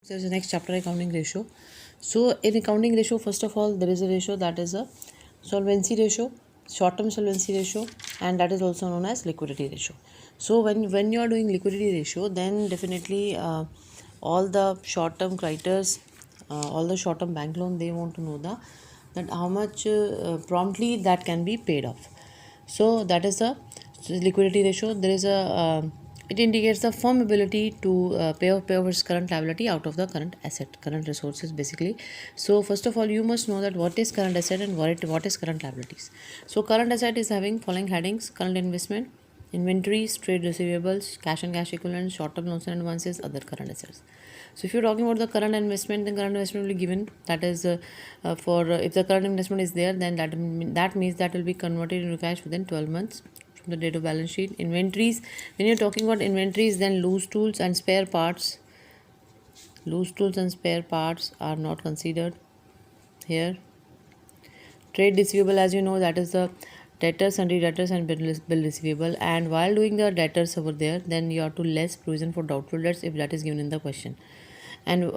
There's the next chapter, accounting ratio. So in accounting ratio, first of all, there is a ratio that is a solvency ratio, short-term solvency ratio, and that is also known as liquidity ratio. So when you are doing liquidity ratio, then definitely all the short-term creditors, all the short-term bank loan, they want to know that how much promptly that can be paid off. So that is the liquidity ratio. There is a it indicates the firm ability to pay off its current liability out of the current asset, current resources basically. So first of all, you must know that what is current asset and what is current liabilities. So current asset is having following headings: current investment, inventories, trade receivables, cash and cash equivalents, short-term loans and advances, other current assets. So if you're talking about the current investment, then current investment will be given, that is for if the current investment is there, then that means that will be converted into cash within 12 months from the date of balance sheet. Inventories, when you're talking about inventories, then loose tools and spare parts are not considered here. Trade receivable, as you know, that is the debtors, sundry debtors and bill receivable. And while doing the debtors over there, then you have to less provision for doubtful debts if that is given in the question. And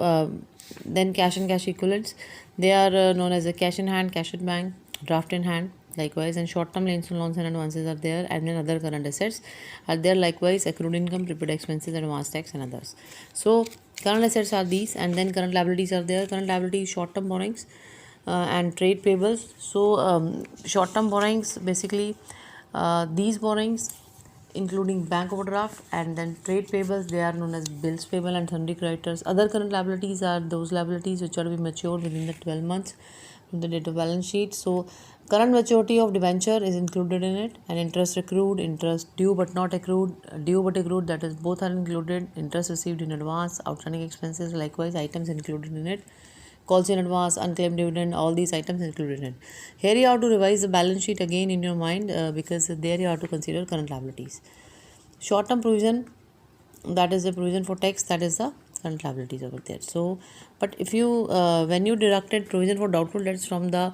then cash and cash equivalents, they are known as a cash in hand, cash at bank, draft in hand likewise, and short-term loans and advances are there, and then other current assets are there likewise, accrued income, prepaid expenses, advance tax and others. So current assets are these, and then current liabilities are there. Current liabilities, short-term borrowings and trade payables. So short-term borrowings, basically these borrowings including bank overdraft, and then trade payables, they are known as bills payable and sundry creditors. Other current liabilities are those liabilities which are to be matured within the 12 months from the date of balance sheet. So current maturity of debenture is included in it, and interest accrued, interest due but not accrued, due but accrued, that is both are included. Interest received in advance, outstanding expenses likewise, items included in it. Calls in advance, unclaimed dividend, all these items included in it. Here you have to revise the balance sheet again in your mind because there you have to consider current liabilities. Short-term provision, that is the provision for tax, that is the current liabilities over there. So, but if you when you deducted provision for doubtful debts from the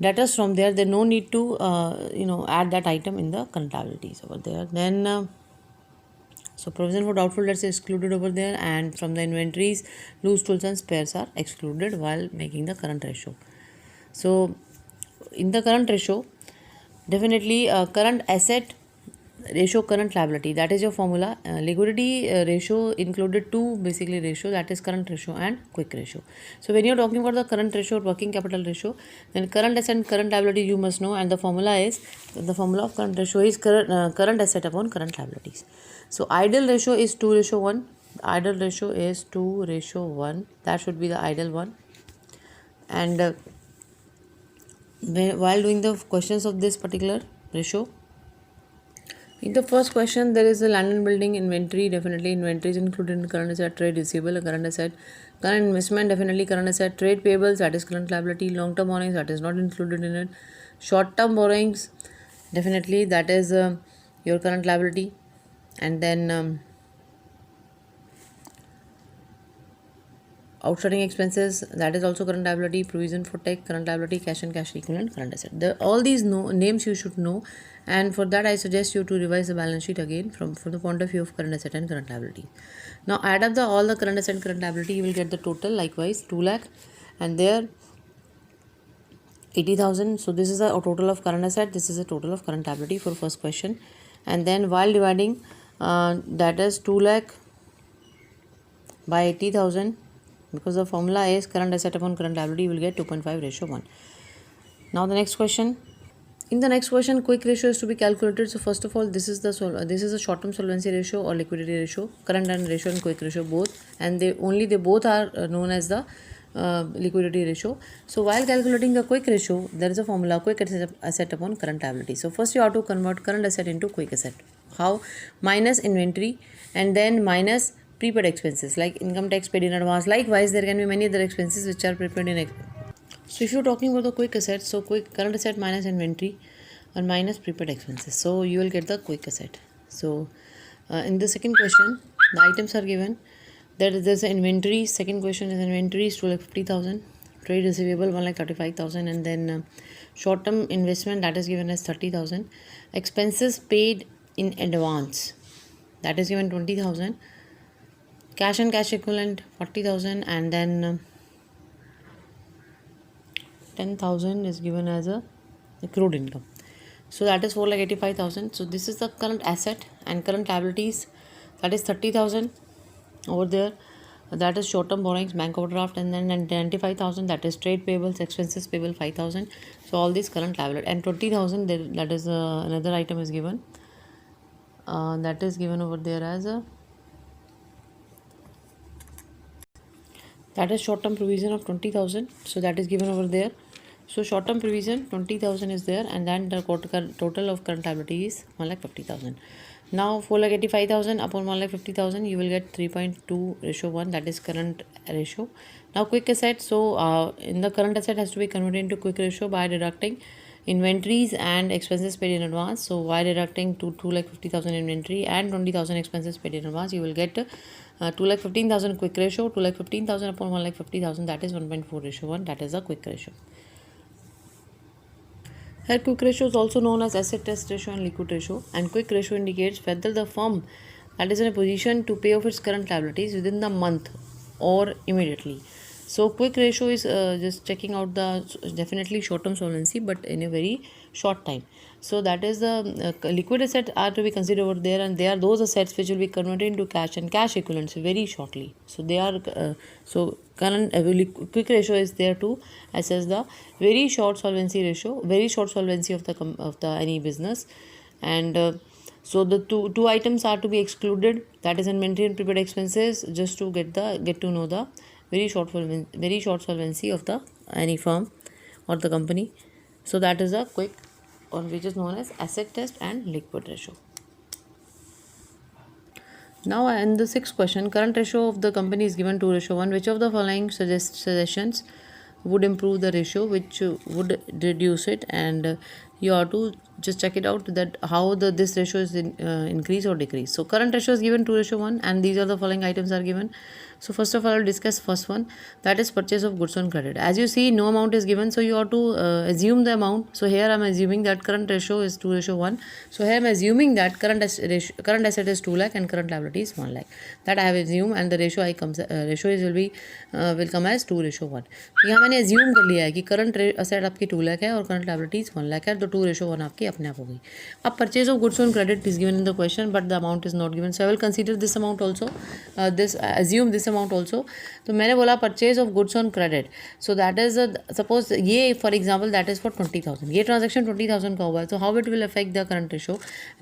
debtors from there, no need to add that item in the current liabilities over there. Then so provision for doubtful debts is excluded over there, and from the inventories, loose tools and spares are excluded while making the current ratio. So in the current ratio, definitely current asset ratio, current liability, that is your formula. Liquidity ratio included two basically ratio, that is current ratio and quick ratio. So when you're talking about the current ratio, working capital ratio, then current asset and current liability you must know, and the formula of current ratio is current asset upon current liabilities. So ideal ratio is 2:1. Ideal ratio is 2:1. That should be the ideal one. And while doing the questions of this particular ratio, in the first question, there is a land and building inventory. Definitely inventory is included in current asset, trade receivable, current asset, current investment, definitely current asset, trade payables, that is current liability, long-term borrowings, that is not included in it, short-term borrowings, definitely that is your current liability, and then outstanding expenses, that is also current liability, provision for tax, current liability, cash and cash equivalent, current asset. All these names you should know, and for that I suggest you to revise the balance sheet again from the point of view of current asset and current liability. Now add up all the current asset and current liability, you will get the total likewise 2 lakh, and there 80,000. So this is a total of current asset, this is a total of current liability for first question. And then while dividing that is 2 lakh by 80,000, because the formula is current asset upon current liability, you will get 2.5:1. Now the next question. In the next question, quick ratio is to be calculated. So first of all, this is a short-term solvency ratio or liquidity ratio, current and ratio and quick ratio both, and they both are known as the liquidity ratio. So while calculating the quick ratio, there is a formula: quick asset upon current liability. So first you have to convert current asset into quick asset. How? Minus inventory and then minus prepaid expenses like income tax paid in advance. Likewise, there can be many other expenses which are prepaid in advance. So if you're talking about the quick asset, so quick current asset minus inventory and minus prepaid expenses, so you will get the quick asset. So in the second question, the items are given. There's an inventory. Second question is inventory is 2,50,000, trade receivable 1,35,000, and then short-term investment, that is given as 30,000. Expenses paid in advance, that is given 20,000. cash and cash equivalent 40,000, and then 10,000 is given as a accrued income. So that is 4,85,000. So this is the current asset, and current liabilities, that is 30,000 over there. That is short term borrowings, bank overdraft, and then 95,000, that is trade payables, expenses payable 5,000. So all these current liability, and 20,000, that is another item is given. That is given over there as a, that is short term provision of 20,000. So that is given over there. So short term provision 20,000 is there, and then the total of current liability is 1,50,000. Now 4,85,000 upon 1,50,000, you will get 3.2:1, that is current ratio. Now quick asset, so in the current asset has to be converted into quick ratio by deducting inventories and expenses paid in advance. So by deducting 2,50,000 inventory and 20,000 expenses paid in advance, you will get 2,15,000 quick ratio. 2,15,000 upon 1,50,000, that is 1.4:1, that is a quick ratio. Here quick ratio is also known as asset test ratio and liquid ratio, and quick ratio indicates whether the firm that is in a position to pay off its current liabilities within the month or immediately. So quick ratio is just checking out the definitely short term solvency, but in a very short time. So that is the liquid assets are to be considered over there, and they are those assets which will be converted into cash and cash equivalents very shortly. So they are so current quick ratio is there to assess the very short solvency ratio, very short solvency of the any business. And so the two items are to be excluded, that is inventory and prepaid expenses, just to get to know the very short solvency of the any firm or the company. So that is a quick, or which is known as asset test and liquid ratio. Now in the sixth question, current ratio of the company is given 2:1. Which of the following suggestions would improve the ratio, which would reduce it? And you have to just check it out that how this ratio is increase or decrease. So current ratio is given 2:1, and these are the following items are given. So first of all, I'll discuss first one, that is purchase of goods on credit. As you see, no amount is given, so you have to assume the amount. So here I'm assuming that current ratio is 2:1. So here I'm assuming that current asset is 2 lakh and current liability is 1 lakh. That I have assumed, and the ratio will come as 2:1. यहाँ मैंने assume कर लिया है कि current asset आपकी 2 lakh है और current liability is 1 lakh है, तो 2:1 आपकी अपने आप हो गई. अब purchase of goods on credit is given in the question, but the amount is not given, so I will consider this amount also. Assume this amount also. तो मैंने बोला purchase of goods on credit, so that is suppose ये for example that is for 20,000. ये transaction 20,000 का हुआ है, so how it will affect the current ratio?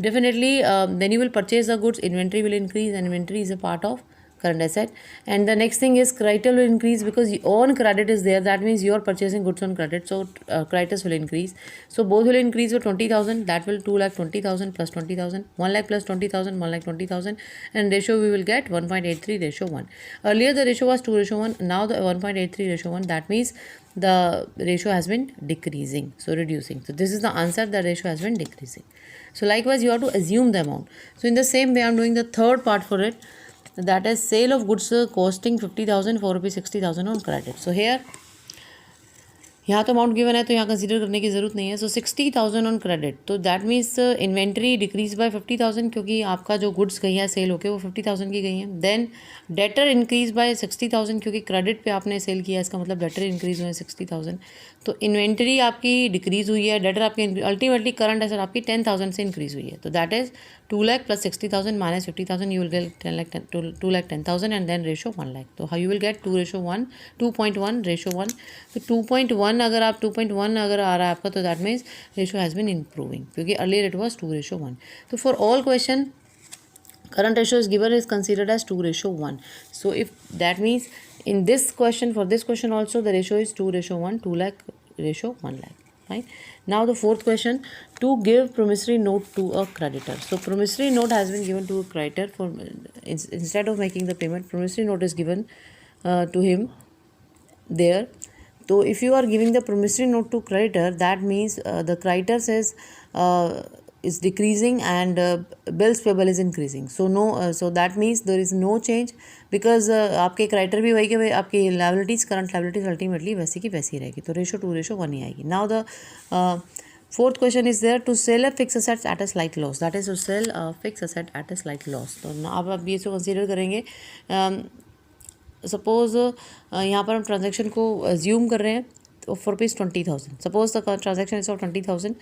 Definitely when you will purchase the goods, inventory will increase, and inventory is a part of current asset. And the next thing is creditors will increase because on credit is there, that means you are purchasing goods on credit, so creditors will increase. So both will increase for 20,000, that will 2,20,000 plus 20,000, 1 lakh plus 20,000, 1,20,000, and ratio we will get 1.83:1. Earlier the ratio was 2:1, now the 1.83:1, that means the ratio has been decreasing, so reducing. So this is the answer, the ratio has been decreasing. So likewise you have to assume the amount. So in the same way I am doing the third part for it, that is sale of goods costing 50,000 for rupees 60,000 on credit. So here यहाँ तो amount given है, तो यहाँ consider करने की ज़रूरत नहीं है. सो 60,000 ऑन क्रेडिट, तो that means inventory decrease by 50,000, क्योंकि आपका जो गुड्स गई है सेल होके वो 50,000 की गई हैं. देन डेटर इंक्रीज बाय 60,000, क्योंकि क्रेडिट पे आपने सेल किया, इसका मतलब डेटर इंक्रीज हुए 60,000. तो इन्वेंट्री आपकी डिक्रीज हुई है, डेटर आपकी अल्टीमेटली करंट एसेट आपकी 10,000 से इंक्रीज हुई है. तो that is 2 lakh plus 60,000 minus 50,000, you will get 2,10,000, and then ratio 1 lakh. तो how you will get 2:1 ratio 1. तो 2.1 अगर आप 2.1 अगर आ रहा है आपका, तो that means ratio has been improving, क्योंकि अर्लियर इट वॉज 2:1. तो for all question current ratio is given is considered as 2:1. So if that means in this question, for this question also the ratio is 2:1, 2 lakh ratio 1 lakh. Fine. Now the fourth question, to give promissory note to a creditor. So promissory note has been given to a creditor for instead of making the payment, promissory note is given to him there. So if you are giving the promissory note to creditor, that means the creditor says is decreasing and bills payable is increasing. So no, so that means there is no change, because आपके creditor भी वही के आपकी liabilities, current liabilities ultimately वैसी की वैसी रहेगी, तो ratio 2:1 ही आएगी. Now the Fourth question is there, to sell a fixed asset at a slight loss, that is to sell a fixed asset at a slight loss. तो अब आप ये इसको कंसीडर करेंगे. सपोज यहाँ पर हम ट्रांजेक्शन को अज्यूम कर रहे हैं तो for rupees 20,000. Suppose the transaction is of 20,000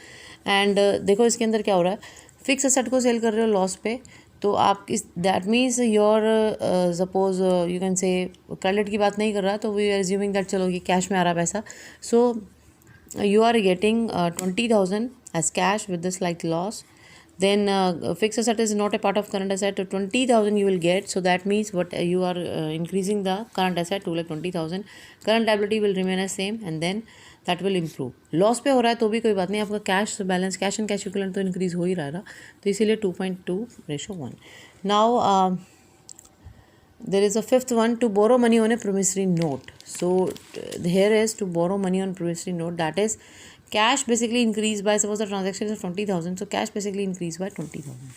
and देखो इसके अंदर क्या हो रहा है, फिक्स असेट को सेल कर रहे हो लॉस पे. तो आप इस that means your suppose you can say credit की बात नहीं कर रहा, तो वी आर अज्यूमिंग दैट चलो ये कैश में आ रहा पैसा. सो you are getting 20,000 as cash with the slight loss. Then fixed asset is not a part of current asset, so 20,000 you will get. So that means what you are increasing the current asset to like 20,000. Current liability will remain as same and then that will improve. Loss पे हो रहा है तो भी कोई बात नहीं, आपका cash balance cash and cash equivalent तो इंक्रीज हो ही रहा है ना, तो इसीलिए 2.2:1. Now there is a fifth one, to borrow money on a promissory note. So here is to borrow money on promissory note, that is cash basically increased by, suppose the transaction is 20,000, so cash basically increased by 20,000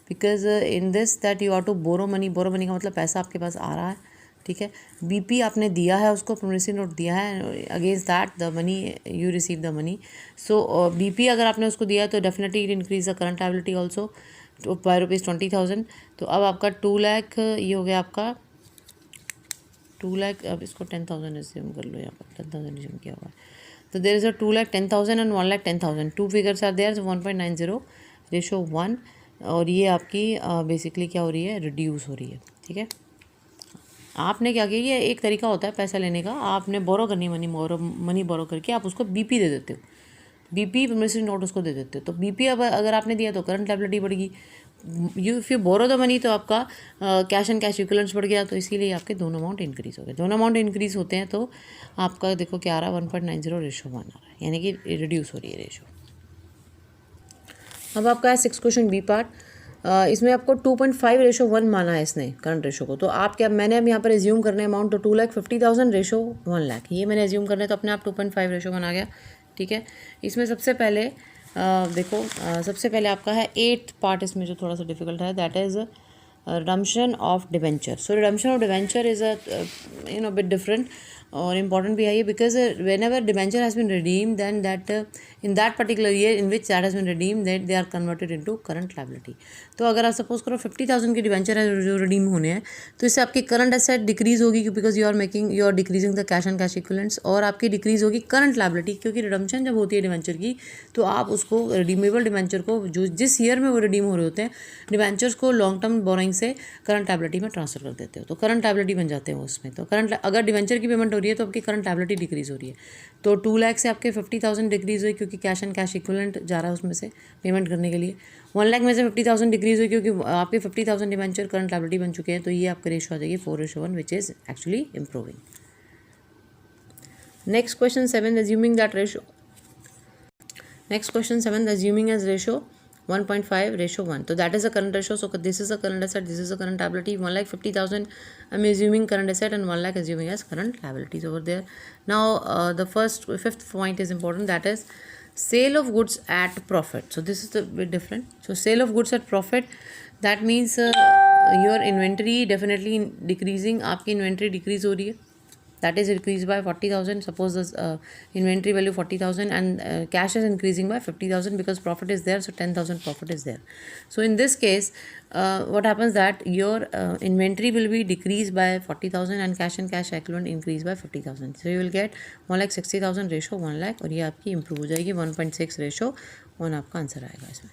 because in this that you have to borrow money. borrow money का मतलब पैसा आपके पास आ रहा है, ठीक है. BP आपने दिया है उसको, promissory note दिया है, against that the money you receive the money. So BP अगर आपने उसको दिया तो definitely it increase the current liability also by rupees 20,000. तो अब आपका 2 लाख ये हो गया आपका 2 लाख. अब इसको 10,000 एज्यूम कर लो, यहाँ पर 10,000 एज्यूम किया हुआ है. तो there is a 2,10,000 and 1,10,000. Two figures are there, 1.90:1. और ये आपकी बेसिकली क्या हो रही है, रिड्यूस हो रही है, ठीक है. आपने क्या किया, ये एक तरीका होता है पैसा लेने का. आपने बोरो करनी मनी बोरो करके आप उसको बीपी दे देते हो, बीपी प्रॉमिसरी नोट उसको दे देते हो. तो बीपी अब अगर आपने दिया तो करंट लायबिलिटी बढ़ेगी. If you borrow the money तो आपका कैश एंड कैश इक्विवेलेंट्स बढ़ गया, तो इसीलिए आपके दोनों अमाउंट इंक्रीज़ हो गए. दोनों अमाउंट इंक्रीज़ होते हैं तो आपका देखो क्या आ रहा है, 1.90:1 आ रहा है, यानी कि रिड्यूस हो रही है रेशो. अब आपका है 6 क्वेश्चन बी पार्ट. इसमें आपको 2.5:1 माना है इसने करंट रेशो को. तो आप क्या, मैंने अब यहाँ पर एज्यूम करने अमाउंट तो 2,50,000 रेशो 1 लाख, ये मैंने एज्यूम करने तो अपने आप 2.5:1 आ गया, ठीक है. इसमें सबसे पहले देखो सबसे पहले आपका है 8th पार्ट, इसमें जो थोड़ा सा डिफिकल्ट है, that is redemption of debenture. So redemption of debenture is a bit different और इम्पॉर्टेंट भी है ये, because whenever debenture has been redeem then that in that particular year in which that has been redeem that they are converted into current liability. तो अगर आप suppose करो 50,000 के debenture है जो रिडीम होने हैं, तो इससे आपकी करंट एसेट डिक्रीज होगी because you are decreasing the cash and cash equivalents, और आपकी डिक्रीज होगी करंट लायबिलिटी, क्योंकि रिडम्पशन जब होती है डिवेंचर की तो आप उसको रिडीमेबल डिवेंचर को जो जिस ईयर में वो रिडीम हो रहे होते हैं डिवेंचर्स को लॉन्ग टर्म बोरोइंग से करंट लायबिलिटी में ट्रांसफर कर देते हो, तो करंट लायबिलिटी बन जाते हैं उसमें. तो करंट अगर डिवेंचर की पेमेंट हो रही है तो आपकी करंट लायबिलिटी डिक्रीज हो रही है. तो 2 लाख से आपके 50,000 डिक्रीज हुई क्योंकि कैश एंड कैश इक्विवेलेंट जा रहा है उसमें से पेमेंट करने के लिए. 1 लाख में से 50,000 डिक्रीज हुई क्योंकि आपके 50,000 डिवेंचर करंट लायबिलिटी बन चुके हैं. तो ये आपका रेशो आ जाएगी 4:1 which is actually improving. Next question 7, assuming that ratio. Next question 7, assuming as ratio 1.5:1. So that is the current ratio. So this is the current asset, this is the current liability. 1,50,000 I'm assuming current asset and 1 lakh assuming as current liabilities over there. Now the fifth point is important, that is sale of goods at profit. So this is a bit different. So sale of goods at profit, that means your inventory definitely decreasing. आपकी inventory decrease हो रही है, that is increased by 40,000. Suppose the inventory value 40,000 and cash is increasing by 50,000 because profit is there, so 10,000 profit is there. So in this case what happens that your inventory will be decreased by 40,000 and cash equivalent increase by 50,000. So you will get 1,60,000 ratio 1 lakh, और ये आपकी improve हो जाएगी 1.6:1 आपका answer आएगा इसमें.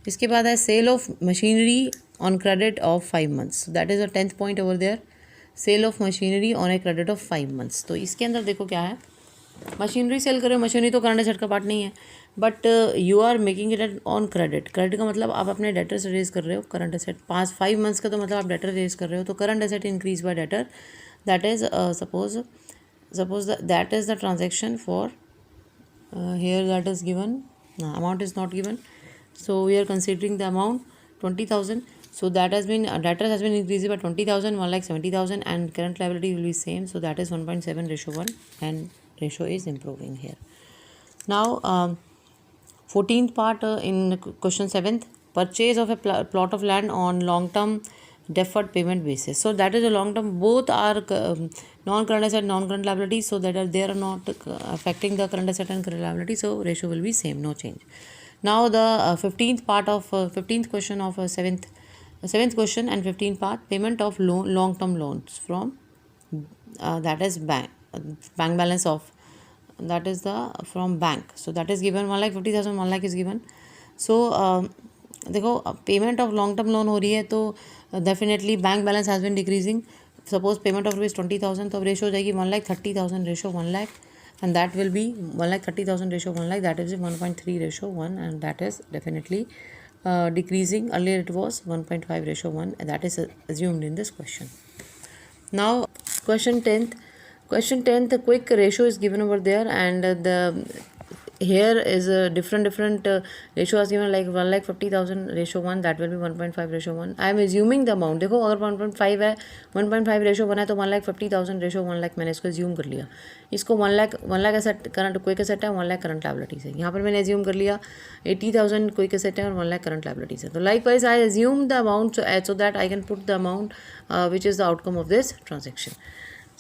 इसके बाद है sale of machinery on credit of 5 months. That is a 10th point over there. Sale of machinery on a credit of 5 months. तो इसके अंदर देखो क्या है, मशीनरी सेल करो, मशीनरी तो करंट एसेट का पार्ट नहीं है, but you are making it on credit. Credit का मतलब आप अपने डेटर्स रेज कर रहे हो, करंट एसेट 5 months का तो मतलब आप डेटर रेज कर रहे हो, तो current asset increase by debtor. That is suppose that is the transaction for here that is given, amount is not given, so we are considering the amount 20,000. So that has been debtors has been increased by 20,000, 1,70,000 and current liability will be same, so that is 1.7:1 and ratio is improving here. Now 14th part in question 7th, purchase of a plot of land on long term deferred payment basis. So that is a long term, both are non-current asset, non-current liabilities, so that they are not affecting the current asset and current liability, so ratio will be same, no change. Now the 15th part of 15th question of 7th question and 15th part, payment of long-term loans from that is bank balance of, that is the from bank, so that is given 1,50,000, 1 lakh is given. So देखो payment of long term loan हो रही है तो definitely bank balance has been decreasing. Suppose payment of rupees 20,000, तो अब ratio हो जाएगी 1,30,000 ratio 1 lakh, and that will be 1,30,000 ratio 1 lakh, that is 1.3 ratio 1, and that is definitely decreasing. Earlier it was 1.5 ratio 1, and that is assumed in this question. Now question 10th, the quick ratio is given over there, and the here is a different ratio is given, like 1,50,000 ratio 1, that will be 1.5 ratio 1. I am assuming the amount. देखो अगर 1.5 है, 1.5 ratio 1 है तो 1,50,000 ratio 1 lakh मैंने इसको assume कर लिया. इसको 1 lakh asset current quick asset है, 1 लाख करंट लाइबिलिटीज है. यहाँ पर मैंने assume कर लिया 80,000 क्विक एसेट है और 1 लाख करंट लाइबिलिटीज है. तो likewise I assume the amount so that I can put the amount which is the outcome of this transaction.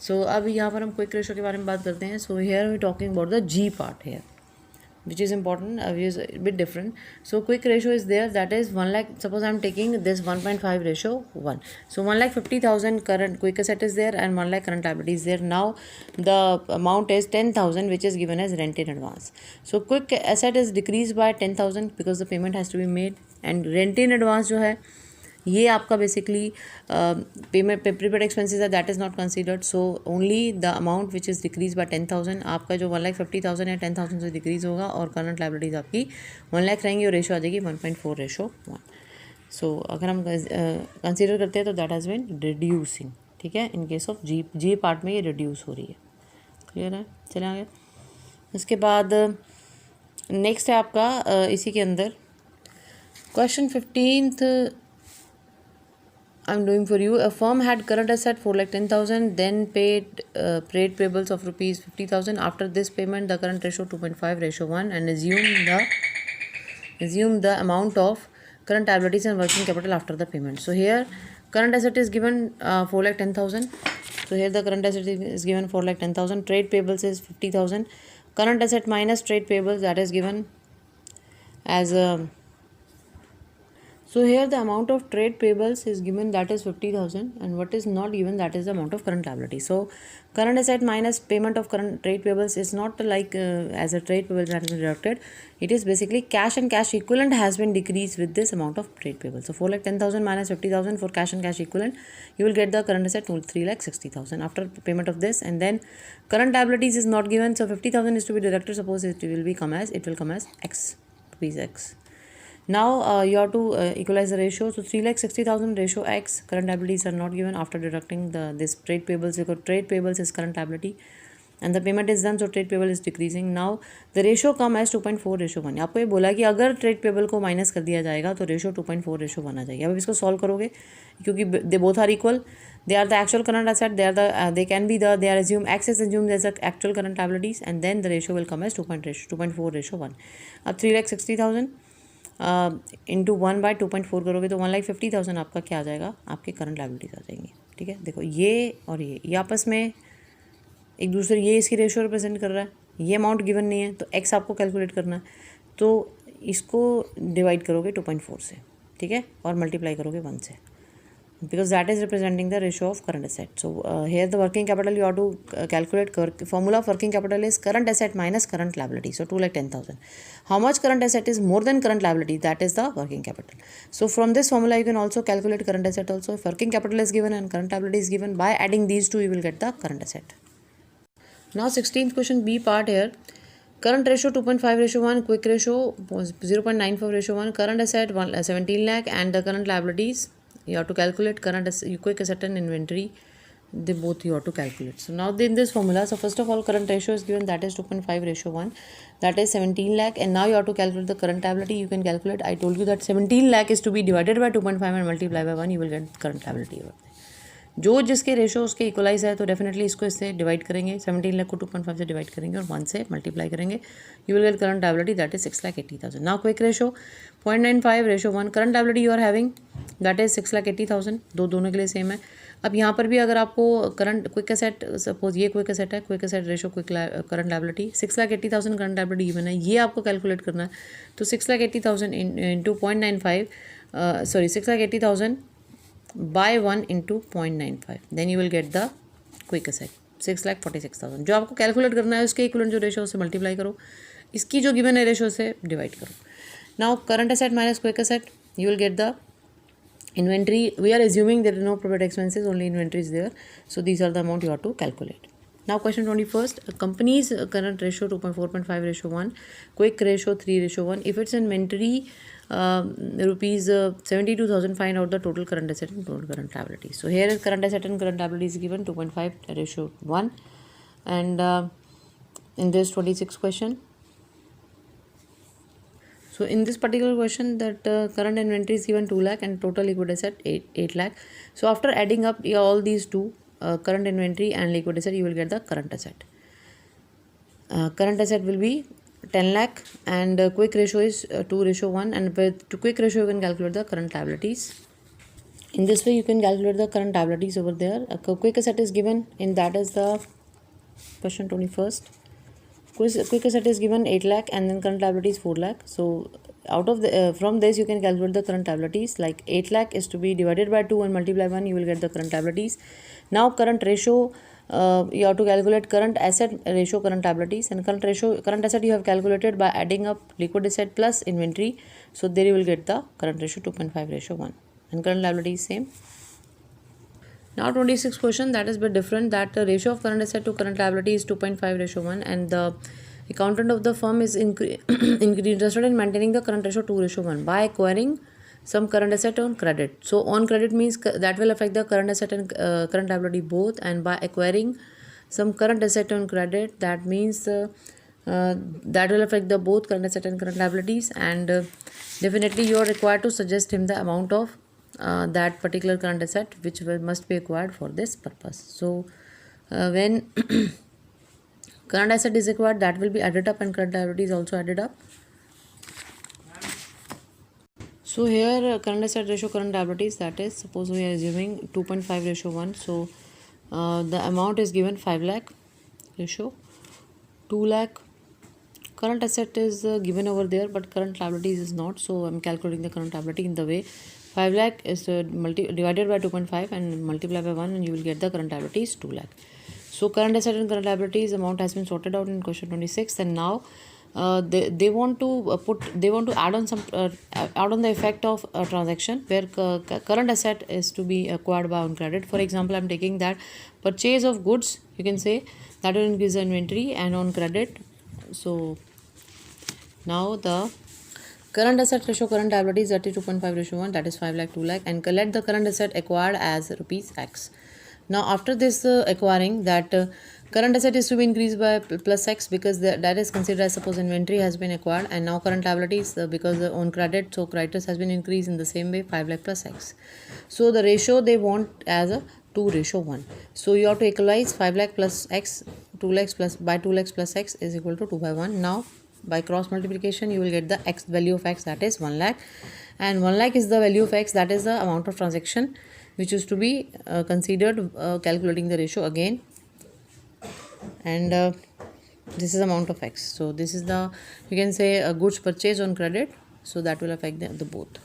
So अब यहाँ पर हम क्विक रेशो के बारे में बात करते हैं. So here we talking about the G part here, which is important, is a bit different. So quick ratio is there, that is 1 lakh. Suppose I am taking this 1.5 ratio 1. So 1,50,000 current quick asset is there and 1 lakh current liability is there. Now the amount is 10,000, which is given as rent in advance. So quick asset is decreased by 10,000 because the payment has to be made, and rent in advance जो है ये आपका basically payment prepaid expenses है, that is not considered. So only the amount which is decrease by 10,000. आपका जो 1,50,000 है 10,000 से decrease होगा, और करंट लाइबिलिटीज आपकी 1 लाख रहेंगी, और रेशो आ जाएगी 1.4 रेशो 1. सो अगर हम कंसीडर करते हैं तो दैट हैज़ बीन रिड्यूसिंग. ठीक है, in case of G part में ये रिड्यूस हो रही है. क्लियर है, चले आगे. इसके बाद नेक्स्ट है आपका इसी के अंदर question 15th I'm doing for you. A firm had current asset 4,10,000, then paid trade payables of rupees 50,000. After this payment, the current ratio 2.5 ratio 1, and assume the amount of current liabilities and working capital after the payment. So here current asset is given 4,10,000. So here the current asset is given 4,10,000. Trade payables is 50,000. Current asset minus trade payables, that is given as so here the amount of trade payables is given, that is 50,000, and what is not given, that is the amount of current liability. So current asset minus payment of current trade payables is not like as a trade payables that has been deducted. It is basically cash and cash equivalent has been decreased with this amount of trade payables. So 4,10,000 minus 50,000 for cash and cash equivalent, you will get the current asset 3,60,000 after payment of this. And then current liabilities is not given, so 50,000 is to be deducted. Suppose it will come as X, rupees X. Now you have to equalize the ratio. So 3,60,000 ratio X, current liabilities are not given after deducting this trade payables, because trade payables is current liability, and the payment is done, so trade payable is decreasing. Now the ratio come as 2.4 ratio 1. आपको ये बोला कि अगर trade payable को minus कर दिया जाएगा तो रेशो 2.4 ratio 1 आ जाएगी. अब इसको सॉल्व करोगे क्योंकि they both are equal, they are the actual current asset, they are assumed, X is assumed as the actual current liabilities, and then the ratio will come as 2.4 ratio 1. अब 3,60,000 into 1 bye 2.4 करोगे तो 1,50,000 आपका क्या आ जाएगा, आपके current liabilities आ जाएंगी. ठीक है, देखो ये और ये आपस में एक दूसरे, ये इसकी रेशियो रिप्रेजेंट कर रहा है, ये अमाउंट गिवन नहीं है तो एक्स आपको कैलकुलेट करना है, तो इसको डिवाइड करोगे 2.4 से, ठीक है, और मल्टीप्लाई करोगे 1 से, because that is representing the ratio of current asset. So here the working capital you have to calculate. Formula of working capital is current asset minus current liability. So 2,10,000. How much current asset is more than current liability? That is the working capital. So from this formula you can also calculate current asset also. If working capital is given and current liability is given, by adding these two you will get the current asset. Now 16th question B part here. Current ratio 2.5 ratio 1, quick ratio 0.94 ratio 1, current asset 17 lakh, and the current liabilities you have to calculate. Quick asset and inventory, they both you have to calculate. So now in this formula, so first of all current ratio is given, that is 2.5 ratio 1, that is 17 lakh, and now you have to calculate the current liability. You can calculate, I told you that 17 lakh is to be divided by 2.5 and multiply by 1, you will get current liability. जो जिसके ratio उसके equalise है तो definitely इसको इससे divide करेंगे, 17 लाख को 2.5 से डिवाइड करेंगे और 1 से मल्टीप्लाई करेंगे, you will get current liability, that is 6,80,000. Now quick ratio 0.95 ratio 1, current liability you are having, that is 6,80,000, दोनों के लिए सेम है. अब यहाँ पर भी अगर आपको करंट क्विक एसेट, सपोज ये क्विक एसेट है, quick asset ratio quick current liability 6,80,000 current liability given है, ये आपको कैलकुलेट करना है। तो 6,80,000 into 0.95, sorry 6,80,000 by 1 into 0.95, then you will get the quick asset 6,46,000। जो आपको कैलकुलेट करना है उसके इक्विवेलेंट जो रेशो से मल्टीप्लाई करो, इसकी जो गिवन है रेशो से डिवाइड करो। Now current asset minus quick asset, you will get the inventory. We are assuming there is no property expenses, only inventory is there, so these are the amount you have to calculate. Now question 21st, a company's current ratio 2.4.5 ratio 1, quick ratio 3 ratio 1. If it's inventory rupees 72,000, find out the total current asset and total current liability. So here is current asset and current liability is given 2.5 ratio 1, and in this 26 question. So in this particular question, that current inventory is given 2 lakh and total liquid asset 8 lakh. So after adding up all these two, current inventory and liquid asset, you will get the current asset. Current asset will be 10 lakh and quick ratio is 2 ratio 1, and with to quick ratio you can calculate the current liabilities. In this way you can calculate the current liabilities over there. A quick asset is given, and that is the question 21st. Quick asset is given 8 lakh and then current liability is 4 lakh. So out of the from this you can calculate the current liabilities, like 8 lakh is to be divided by 2 and multiply 1, you will get the current liabilities. Now current ratio, you have to calculate current asset ratio current liabilities, and current asset you have calculated by adding up liquid asset plus inventory. So there you will get the current ratio 2.5 ratio 1, and current liability is same. Now 26th question, that is a bit different, that the ratio of current asset to current liability is 2.5 ratio 1, and the accountant of the firm is interested in maintaining the current ratio 2 ratio 1 by acquiring some current asset on credit. So on credit means that will affect the current asset and current liability both, and by acquiring some current asset on credit, that means that will affect the both current asset and current liabilities, and definitely you are required to suggest him the amount of that particular current asset which must be acquired for this purpose. So when current asset is acquired, that will be added up, and current liability is also added up. So here current asset ratio current liabilities, that is, suppose we are assuming 2.5 ratio 1, so the amount is given 5 lakh ratio 2 lakh. Current asset is given over there, but current liabilities is not, so I'm calculating the current liability in the way 5 lakh is divided by 2.5 and multiply by 1, and you will get the current liability is 2 lakh. So current asset and current liabilities amount has been sorted out in question 26, and now they want to add on some add on the effect of a transaction where current asset is to be acquired by on credit. For example, I'm taking that purchase of goods, you can say that will increase the inventory and on credit. So now the current asset ratio current liability is 32.5 ratio 1, that is 5 lakh 2 lakh, and let the current asset acquired as rupees X. Now after this acquiring, that current asset is to be increased by plus X, because that is considered as, suppose inventory has been acquired, and now current liabilities because on credit, so creditors has been increased in the same way 5 lakh plus X. So the ratio they want as a 2 ratio 1. So you have to equalize 5 lakh plus X, 2 lakhs plus by 2 lakhs plus X is equal to 2 by 1. Now by cross multiplication you will get the X value of X, that is 1 lakh, and 1 lakh is the value of X, that is the amount of transaction which is to be considered calculating the ratio again, and this is amount of X. So this is the, you can say, a goods purchase on credit, so that will affect the both.